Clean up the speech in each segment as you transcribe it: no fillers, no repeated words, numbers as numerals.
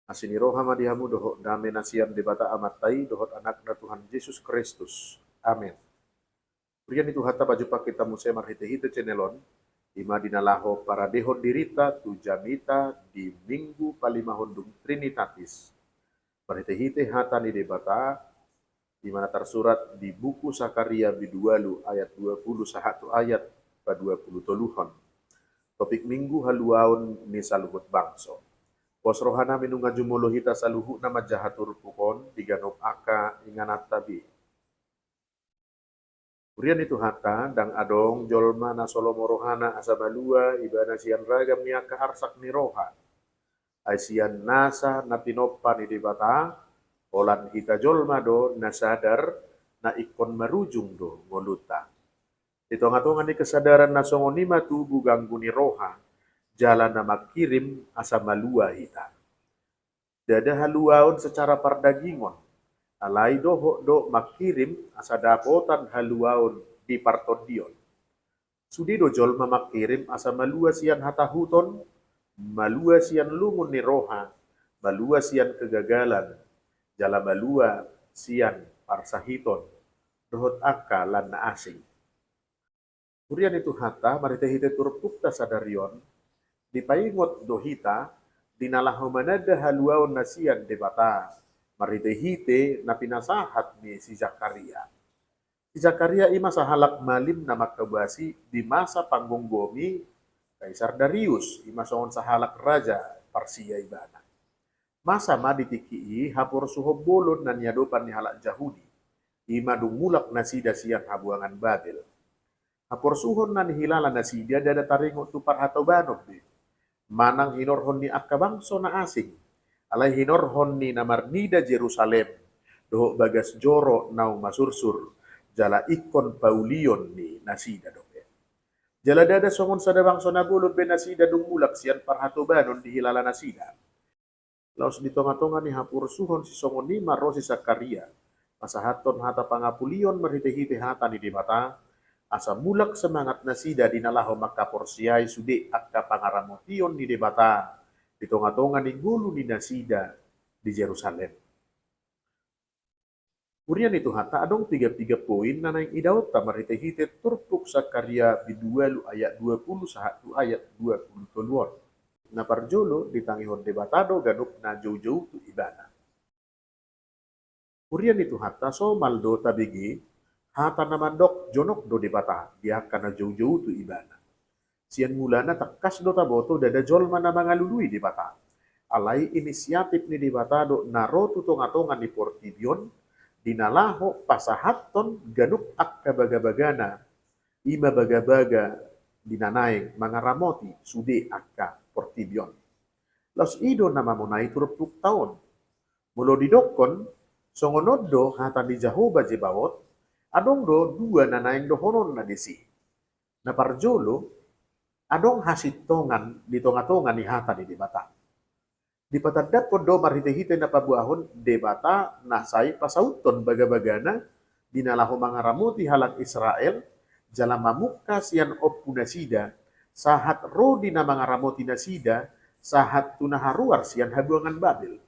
Asini roha madihamu dohok dame nasian debata amatai dohot anak na Tuhan Yesus Kristus. Amin. Priyan itu hata baju pak kita musai marhite-hite cenelon, ima dinalaho para dehon dirita tu jamita di minggu palimahondung Trinitatis. Marhite-hite hata ni debata, di mana tersurat di buku Sakaria bidualu ayat 21 ayat 20 toluhon. Topik minggu haluaon ni saluhut bangso. Pos rohana minunga jumulo hita saluhu nama jahatur pukon diganop aka inganat tabi. Urian itu hata dang adong jolma na solomo rohana asabalua ibana sian ragam niaka arsak ni roha. Asian nasa na pinopa ni dibata olan hita jolma do na sadar na ikon marujung do ngoluta. Hitung-hitungan ni kesadaran na songonima tubu ganggu ni roha jalan na makirim asa malua hita. Dada haluaon secara pardagingon. Alai doho do makirim asa dapotan haluaon di partodion. Sudi do jolma makirim asa malua sian hatahuton, malua sian lungun ni roha, malua sian kegagalan, jala malua sian parsahiton, dohot aka lan na asing. Kurian itu hata maritahite turpukta sadarion, dipaingot dohita, dinalahomanada haluaon nasian debata, maritahite na pinasahat ni si Zakaria. Si Zakaria ima sahalak malim na makabasi di masa panggunggomi Kaisar Darius, ima songon sahalak raja Parsia ibana. Masa ma ditikii hapur suhob bolon na niadopan ni halak Jahudi, ima dumulak nasida siang habuangan Babel. Hapur suhon na nihilala nasida dada taringot tupar hatau banok di. Manang hinorhon ni akabangso na asing, alay hinorhon ni namarnida Jerusalem, doho bagas joro nau masursur, jala ikon paulion ni nasida doke. Jala dada songon sada bangso na bulot be nasida dumulak sian parhato banon di hilala nasida. Laos di tonga-tonga ni hapur suhon si songon ni marosi Sakaria, pasahaton hata pangapulion merhite-hite hata ni di mata, asa mulak semangat nasida dinalaho makaporsiai sude akka pangaramotion ni debata di tonga-tonga ni gulu ni nasida di Jerusalem. Urian itu hata adong 3 poin na nang idaw tamarite-hite turpuk Sakaria bidualu ayat 20 sahatu ayat 20 toluan. Na parjolo ditangihon debatado ganup na jauh-jauh tu ibana. Urian itu hata so maldo tabigi hata naman dok jonok do debata dia kana jauh-jauh tu ibana. Sian mulana takas do taboto dada jolma na mga lului debata. Alai inisiatif ni debata do naro tu tonga-tonga ni Portibion dinalaho pasahaton ganuk akka baga-bagana ima baga-baga dinanaing mga ramoti sude akka Portibion. Los ido na mamunay turupuk taon. Mulo didokon songonoddo hata di Jehovah Jebawot adong do dua nanaing dohonon na disi. Na parjolo, adong hasitongan di tonga-tonga ni hata di debata. Di patadat po do marhite-hite na pabuahon debata nasay pasauton baga-bagana dinalaho mga ramuti halak Israel jala mamuka sian opu nasida sahat rodi na mga ramuti nasida sahat tunaharuar sian habuangan Babel.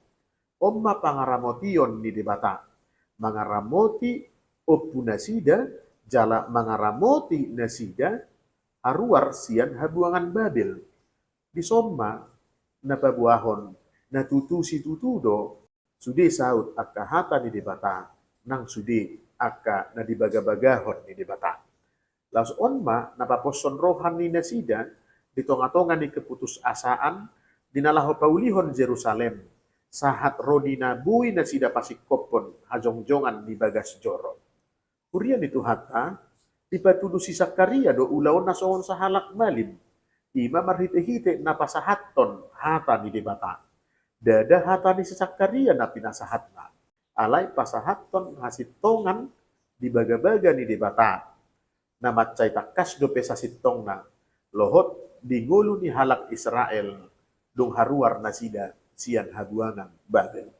Omma pangaramotion ni debata. Mga ramoti opu nasida jala mga ramoti nasida haruar sian habuangan Babel. Di somma na pabuahon na tutusi tutudo sude saut akka hata ni debata nang sude akka na dibaga-bagahon ni debata. Laos onma napaposon rohan ni nasida di tonga-tonga ni keputusasaan dinalaho paulihon Jerusalem sahat rodi na bui nasida pasikopon hajong-jongan di bagas joro. Kurian itu hata dipatudu si Sakaria do ulaon na soon sa halak malim. Ima marhite-hite na pasahaton hata ni debata. Dada hata ni si Sakaria na pinasahat na. Alay pasahaton hasitongan di baga-baga ni debata. Na matchay takas do pesasitong na lohot di ngulu ni halak Israel dong haruar nasida sian habuangan Babel.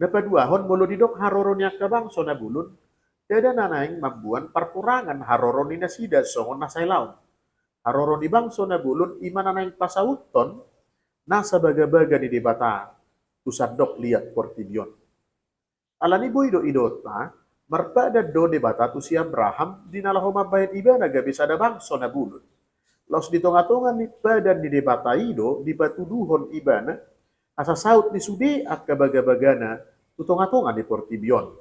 Napaduahon mulo didok haroro niya kabangso na bulun dada nanaing mambuan parpurangan haroro ni nasida songon nasaylaw. Haroro ni bangso na bulun ima nanaing pasauton nasa baga-baga ni debata tusadok liat portibion. Alani boy do idota, marpada do debata tu si Abraham dinalaho mabayad iba na gabi sa dabangso na bulod. Los ditongatongan ni badan ni debata ido, di batuduhon iba na, asa saut ni sude at kabaga-bagana tutongatongan ni portibion.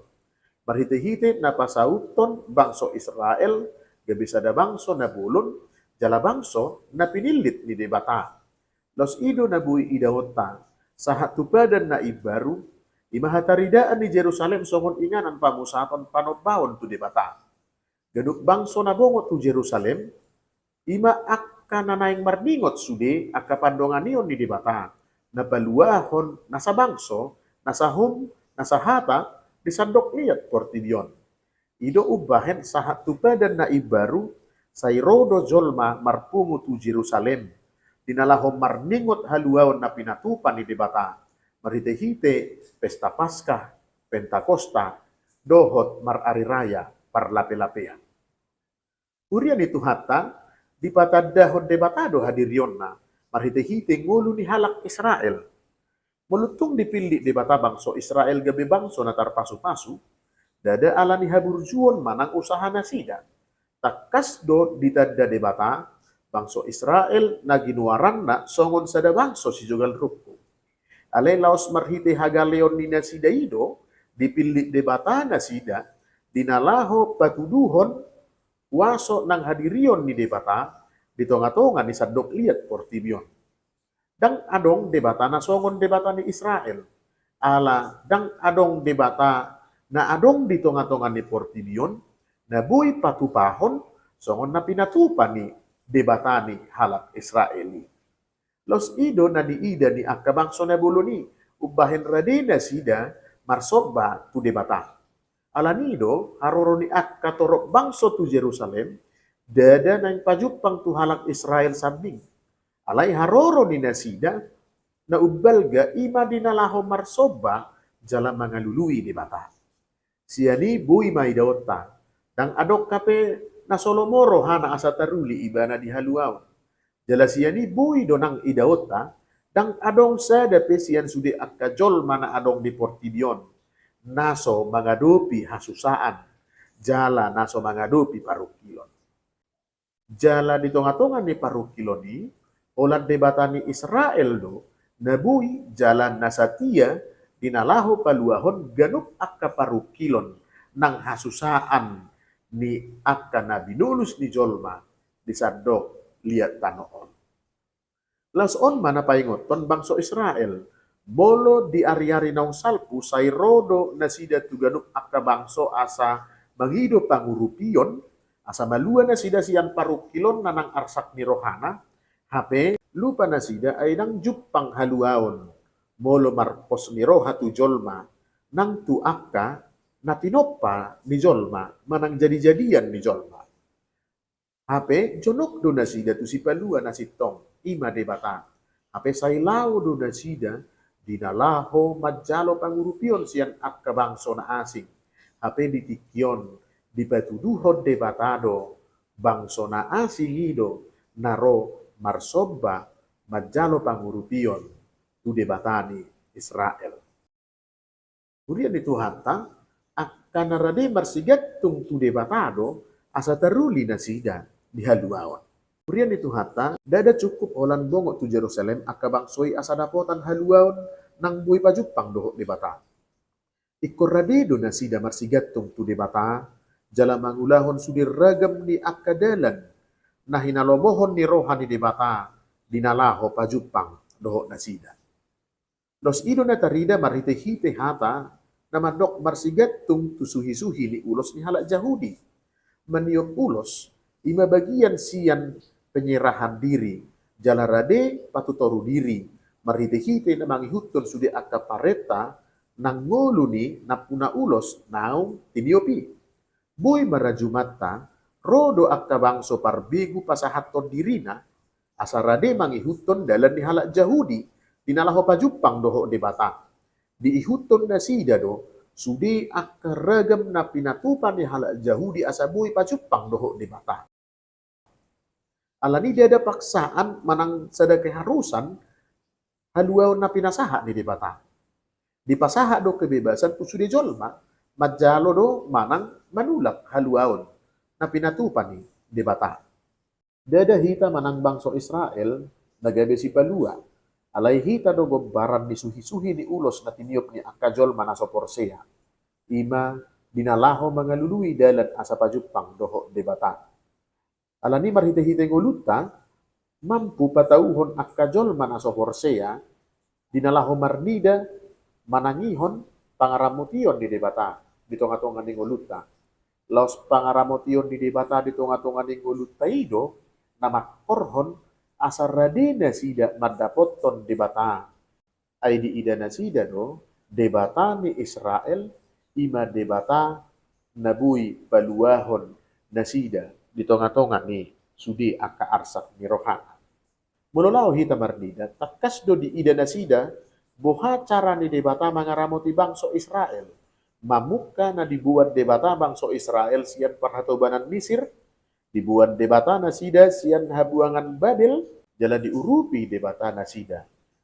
Marhite-hite na pasauton bangso Israel, gabi sa dabangso na bulon, jala bangso na pinilit ni debata. Los ido na bui idawota, sa hatupadan na ibaru, imahataridaan ni Jerusalem songon inganan pamusaton panobawon tu debata. Ganuk bangso na bongot tu Jerusalem, ima akka nanaing marningot sude akka pandongan niyon ni debata. Na baluahon nasa bangso, nasa hum, nasa hata, disandok liat portibion. Ido ubahen sa hatupadan na ibaru, sa irodo jolma marpungu tu Jerusalem. Dinalahom marningot haluaon na pinatupan ni debata. Marhite-hite, pesta Paskah, Pentakosta, dohot marari raya, parlape-lapean. Urian itu hatta, di patadahon debatado hadiryon na, marhite-hite ngulu ni halak Israel. Melutong dipilih debata bangso Israel gabi bangso na tarpasu-pasu, dada ala ni haburjuon manang usaha na sida. Takas do ditadda debata, bangso Israel na ginuaran na songon sada bangso si Jogal Rukku. Alay laos marhite hagaleon ni nasida ido, dipilih debata nasida, dinalaho patuduhon, waso ng hadirion ni debata, ditonga-tonga ni sadok liat portibion. Dang adong debata na songon debata ni Israel, ala dang adong debata na adong ditonga-tonga ni portibion, na buy patupahon, songon na pinatupan ni debata ni halak Israeli. Los ido na diida ni akabangso na buluni, ubahen radena sida, marsoba tu debata. Alanido, haroro ni akatorok bangso tu Jerusalem, dada nang pajupang tu halak Israel sabing. Alay haroro ni nasida, na ubalga ima dinalaho marsoba, jala mga lului debata. Siyani buy maidawta, dang adok kape na solomoro hana asa taruli iba na dihaluaw. Jala siyani buy donang idawta, dang adong sa dape siyan sudi akajol mana adong di portibion. Naso mangadupi hasusaan, jala naso mangadupi parukilon. Jala ditonga-tonga ni parukilon ni, olat debata ni Israel do, nabuhi jalan nasatia, dinalaho paluahon ganuk akka parukilon, nang hasusaan ni akka na binulus ni Jolma, disadok liat tanoon. Lason mana paingoton bangso Israel, bolo di ari-ari naong salpu say rodo na sida tuganuk akka bangso asa mangido pangurupiyon, asa malua na sida siyan parukilon na nang arsak ni Rohana, hape lupa na sida ay nang jupang haluaon, molo marpos ni Roha tu Jolma, nang tu akka na tinopa ni Jolma, manang jadi-jadian ni Jolma. Hape jonok do na sida tu si palua na sitong, ima debata. Hape saylaw do na sida, dinalaho majalo pangurupion siyan akka bangso na asing. Hape ditikyon, dipatuduhon debatado, bangso na asing ido, naro marsoba, majalo pangurupion, tu debatani Israel. Kemudian itu hata, akka narade marsigat tung tu debatado, asa taruli na sida, dihaluawan. Kemudian itu hata, dada cukup olan bongok tu Jerusalem, akka bangsoi asa dapotan haluawan, nang buhay pajupang dohok debata. Ikorradedo na sida marsigatong tu debata, jala mangulahon sudir ragam ni akadalan, na hinalomohon ni rohan ni debata, dinalaho pajupang dohok na sida. Los ido na tarida marhite-hite hata, na manok marsigatong tu suhi-suhi ni ulos ni halak Yahudi. Maniok ulos, ima bagian siyan penyerahan diri, jala rade patutoru diri, marhite-hite na mangihutton sudi akka pareta, nang ngoluni napuna ulos naong tiniopi. Buy marajumata, rodo akka bangso parbigu pasahaton dirina, asarade mangihutton dalan ni halak Yahudi, dinalaho pajupang doho debata. Diihutton na sida do, sudi akka ragam na pinatupan ni halak Yahudi asabuy pajupang doho debata. Alani dia ada paksaan manang sada keharusan, haluaon na pinasaha ni debata. Di pasaha do kebebasan usude jolma, majalo do manang manulak haluaon na pinatupan ni debata. Dada hita manang bangso Israel, nagabe si palua, alay hita do gobbaran ni suhi-suhi ni ulos na tiniop ni akajol manaso porsea. Ima dinalaho mga lului dalan asa pajupang doho debata. Alani marhite-hite nguluta, mampu patauhon akajol manaso porsea, dinalaho marnida manangihon pangaramution di debata. Dito nga tong aning nguluta. Laos pangaramution di debata dito nga tong aning nguluta ido, na makorhon asar radina sida madapoton debata. Ay di ida na sida no, debata ni Israel, ima debata nabuy baluahon na sida dito nga tonga ni sudi aka arsak ni rohana. Mulolaw hita marnida, takas do di ida na sida, buha cara ni debata mangaramoti bangso Israel. Mamuka na dibuat debata bangso Israel siyan parhatobanan Misir, dibuat debata na sida siyan habuangan Babel, jala diurupi debata na sida,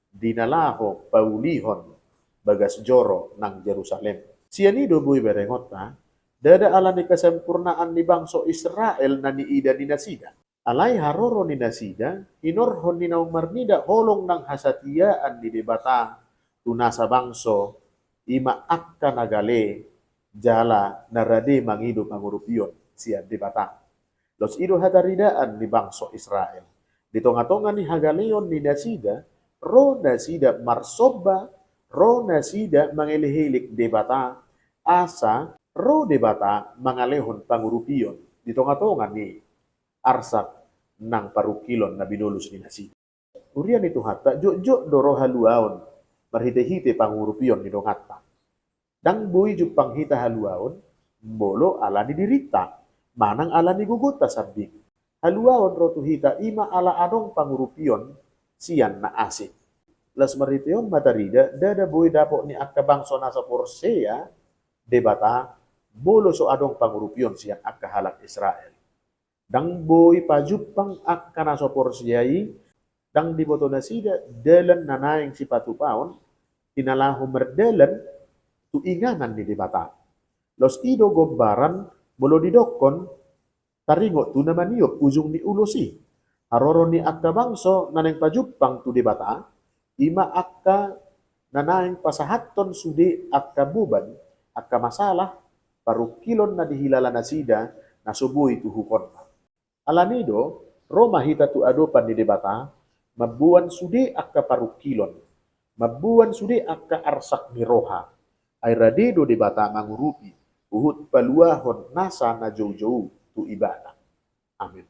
dinalaho paulihon bagas joro ng Jerusalem. Siyanido buhay berengot na, dada ala ni kasempurnaan ni bangso Israel na niida ni nasida. Alay haroro ni nasida, hinorhon ni naong marnida holong ng hasatiyaan ni debata, tunasa bangso, ima akka nagale, jala narade mangido mangurupiyon siya debata. Los ido hataridaan ni bangso Israel. Dito nga tonga ni hagaleon ni nasida, ro nasida marsoba, ro nasida mangilihilik debata, asa ro debata mangalehon pangurupiyon. Dito nga tonga ni arsak ng parukilon na binulos ni nasida. Urian ito hata, jo doro haluaon, marhite-hite pangurupiyon ni dong hata. Dang buhay jo panghita haluaon, bolo ala ni dirita, manang ala ni guguta sabing. Haluaon ro tuhita ima ala anong pangurupiyon siyan na asik. Las mariteon matarida, dada buhay dapo ni akabangso nasa porsea, debata, bolo so adong pangurupiyon siyan akahalak Israel. Dang buhay pajupang akka nasa porseai, dang diboto na sida, dalan na naing si patupaon, tinalaho merdalan, tuinganan ni debata. Los ido gombaran, bolo didokon, taringo tu naman niyop ujung ni ulosi. Haroro ni akka bangso naneng pajupang tu debata, ima akka nanaing pasahaton sudi akka buban, akka masalah, parukilon na dihilala na sida, na subuhi tuhukon. Alanido, Roma hita tu adopan ni debata, mabuan sudi akka parukilon, mabuan sudi akka arsak ni roha, ay radido debata mangurupi, uhut paluahon nasa na jow-jow tu ibana. Amin.